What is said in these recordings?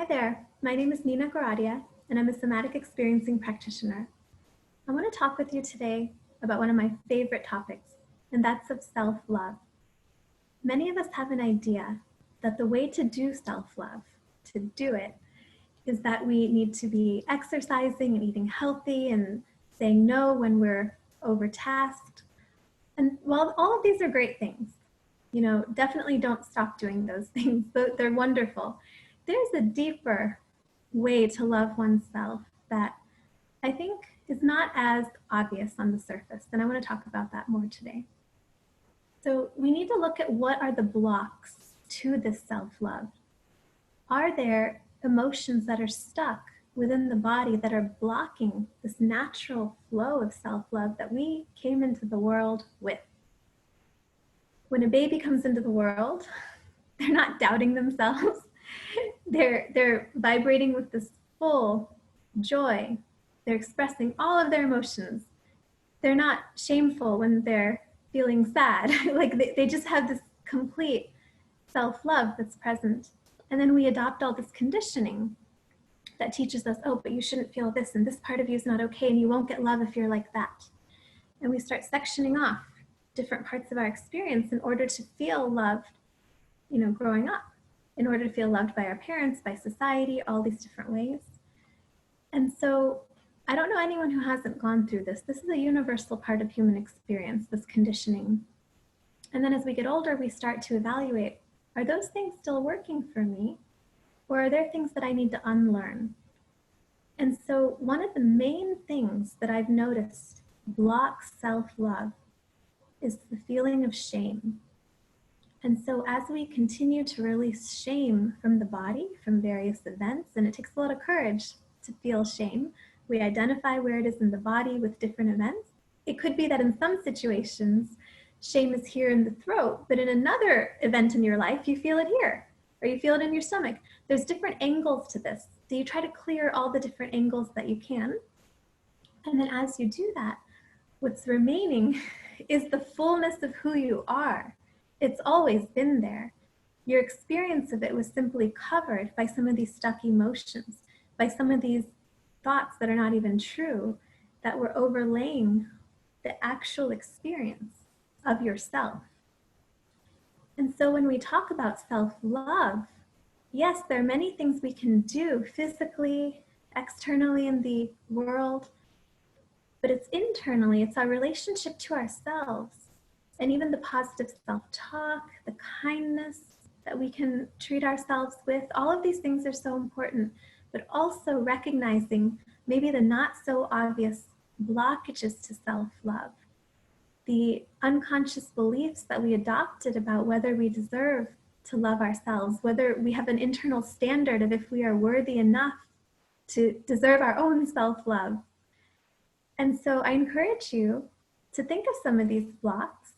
Hi there, my name is Nina Goradia, and I'm a Somatic Experiencing practitioner. I want to talk with you today about one of my favorite topics, and that's of self-love. Many of us have an idea that the way to do self-love, to do it, is that we need to be exercising and eating healthy and saying no when we're overtasked. And while all of these are great things, definitely don't stop doing those things. They're wonderful. There's a deeper way to love oneself that I think is not as obvious on the surface, and I want to talk about that more today. So we need to look at what are the blocks to this self-love. Are there emotions that are stuck within the body that are blocking this natural flow of self-love that we came into the world with? When a baby comes into the world, they're not doubting themselves. They're vibrating with this full joy. They're expressing all of their emotions. They're not shameful when they're feeling sad. Like they just have this complete self-love that's present. And then we adopt all this conditioning that teaches us, oh, but you shouldn't feel this, and this part of you is not okay, and you won't get love if you're like that. And we start sectioning off different parts of our experience in order to feel loved, growing up, in order to feel loved by our parents, by society, all these different ways. And so I don't know anyone who hasn't gone through this. This is a universal part of human experience, this conditioning. And then as we get older, we start to evaluate, are those things still working for me? Or are there things that I need to unlearn? And so one of the main things that I've noticed blocks self-love is the feeling of shame. And so as we continue to release shame from the body, from various events, and it takes a lot of courage to feel shame, we identify where it is in the body with different events. It could be that in some situations, shame is here in the throat, but in another event in your life, you feel it here, or you feel it in your stomach. There's different angles to this. So you try to clear all the different angles that you can. And then as you do that, what's remaining is the fullness of who you are. It's always been there. Your experience of it was simply covered by some of these stuck emotions, by some of these thoughts that are not even true, that were overlaying the actual experience of yourself. And so when we talk about self-love, yes, there are many things we can do physically, externally in the world, but it's internally, it's our relationship to ourselves. And even the positive self-talk, the kindness that we can treat ourselves with, all of these things are so important, but also recognizing maybe the not so obvious blockages to self-love, the unconscious beliefs that we adopted about whether we deserve to love ourselves, whether we have an internal standard of if we are worthy enough to deserve our own self-love. And so I encourage you to think of some of these blocks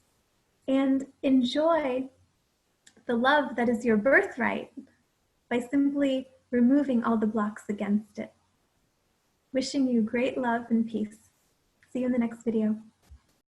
and enjoy the love that is your birthright by simply removing all the blocks against it. Wishing you great love and peace. See you in the next video.